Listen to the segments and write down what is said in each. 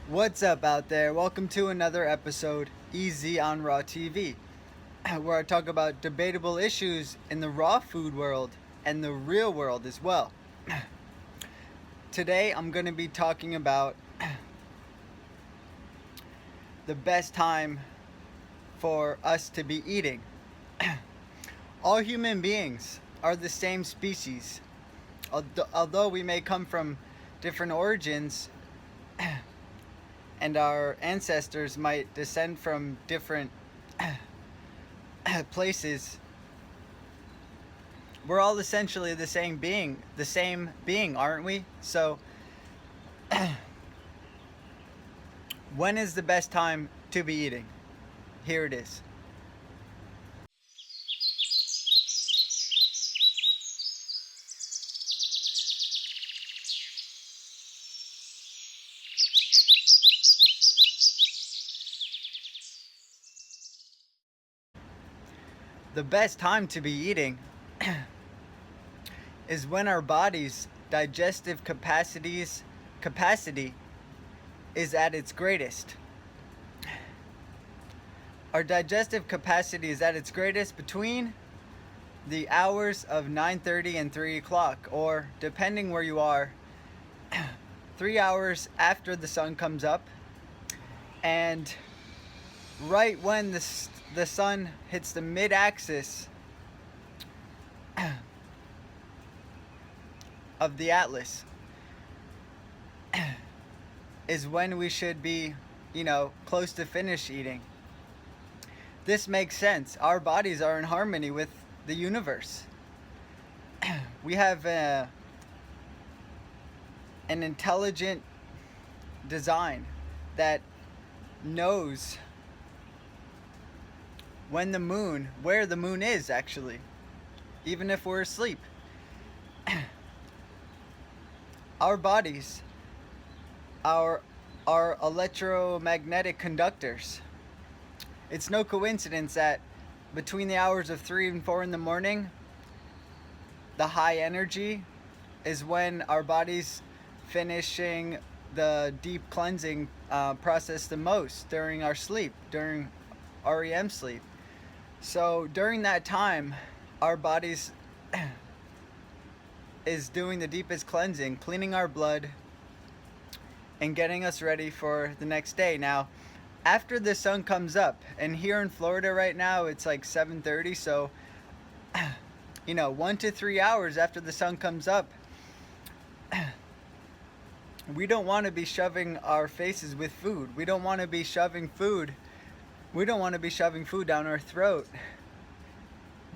What's up out there? Welcome to another episode, Easy on Raw TV, where I talk about debatable issues in the raw food world and the real world as well. Today I'm going to be talking about the best time for us to be eating. All human beings are the same species. Although we may come from different origins and our ancestors might descend from different places, we're all essentially the same being, aren't we? So, when is the best time to be eating? Here it is. The best time to be eating is when our body's digestive capacity is at its greatest. Our digestive capacity is at its greatest between the hours of 9:30 and 3 o'clock, or depending where you are, 3 hours after the sun comes up, and right when the sun hits the mid-axis of the atlas is when we should be, close to finish eating. This makes sense. Our bodies are in harmony with the universe. We have an intelligent design that knows where the moon is actually, even if we're asleep. Our bodies are electromagnetic conductors. It's no coincidence that between the hours of 3 and 4 in the morning, the high energy is when our body's finishing the deep cleansing process the most during our sleep, during REM sleep. So during that time, our body's is doing the deepest cleansing, cleaning our blood, and getting us ready for the next day. Now, after the sun comes up, and here in Florida right now, it's like 7:30, so 1 to 3 hours after the sun comes up, we don't want to be shoving our faces with food. We don't want to be shoving food. We don't want to be shoving food down our throat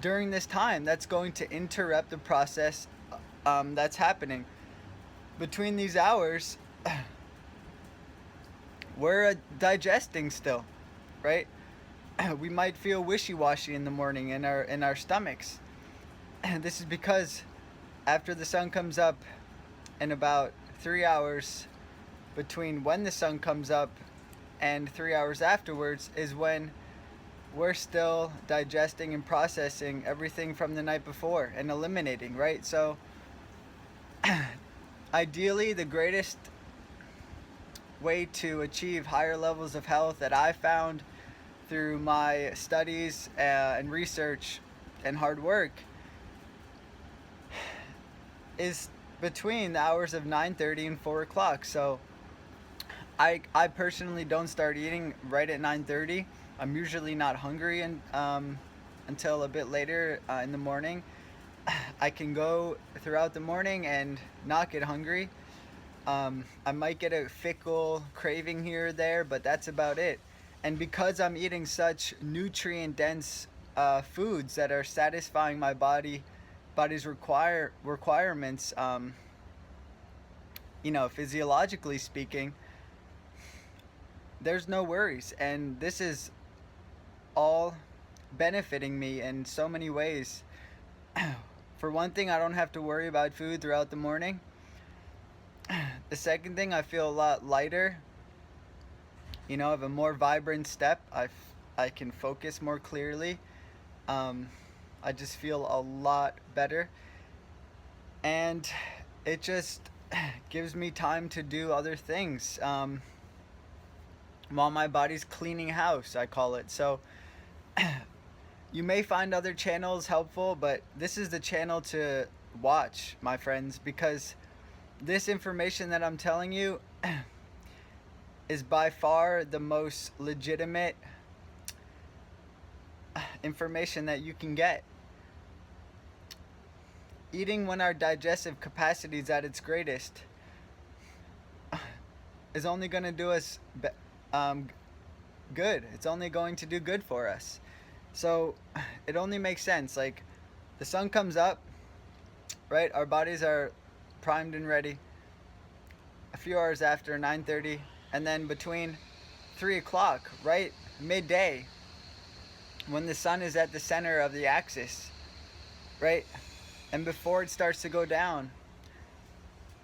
during this time. That's going to interrupt the process that's happening. Between these hours, we're digesting still, right? We might feel wishy-washy in the morning in our stomachs. And this is because after the sun comes up, in about 3 hours between when the sun comes up and 3 hours afterwards is when we're still digesting and processing everything from the night before and eliminating, right? So ideally, the greatest way to achieve higher levels of health that I found through my studies and research and hard work is between the hours of 9:30 and 4 o'clock. So I personally don't start eating right at 9:30. I'm usually not hungry until a bit later in the morning. I can go throughout the morning and not get hungry. I might get a fickle craving here or there, but that's about it. And because I'm eating such nutrient dense foods that are satisfying my body's requirements, physiologically speaking, there's no worries. And this is all benefiting me in so many ways. For one thing, I don't have to worry about food throughout the morning. The second thing, I feel a lot lighter. I have a more vibrant step. I can focus more clearly. I just feel a lot better. And it just gives me time to do other things. while my body's cleaning house, I call it. So you may find other channels helpful, but this is the channel to watch, my friends, because this information that I'm telling you is by far the most legitimate information that you can get. Eating when our digestive capacity is at its greatest is only going to do us um, good. It's only going to do good for us. So it only makes sense. Like, the sun comes up, right? Our bodies are primed and ready a few hours after 9:30, and then between 3 o'clock, right, midday, when the sun is at the center of the axis, right, and before it starts to go down,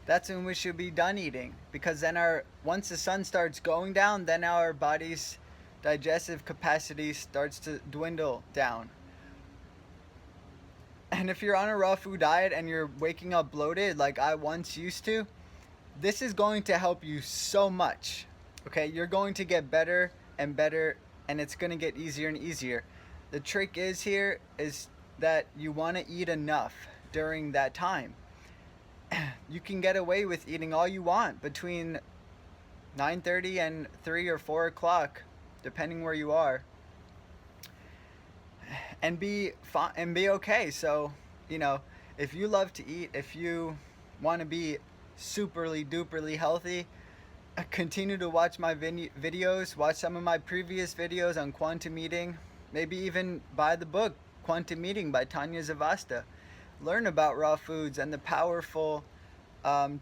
that's when we should be done eating, because then once the sun starts going down, then our body's digestive capacity starts to dwindle down. And if you're on a raw food diet and you're waking up bloated like I once used to, this is going to help you so much. Okay, you're going to get better and better, and it's going to get easier and easier. The trick is that you want to eat enough during that time. You can get away with eating all you want between 9:30 and 3 or 4 o'clock, depending where you are, and be fine and be okay. So, if you love to eat, if you want to be superly duperly healthy, continue to watch my videos. Watch some of my previous videos on quantum eating. Maybe even buy the book Quantum Eating by Tanya Zavasta. Learn about raw foods and the powerful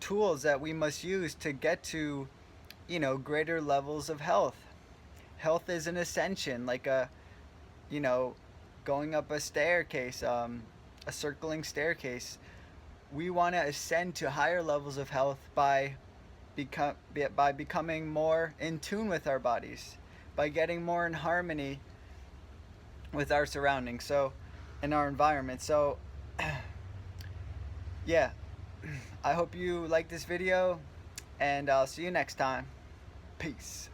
tools that we must use to get to, greater levels of health. Health is an ascension, like you know, going up a staircase, a circling staircase. We want to ascend to higher levels of health by becoming more in tune with our bodies, by getting more in harmony with our surroundings, so in our environment. So yeah, I hope you like this video, and I'll see you next time. Peace.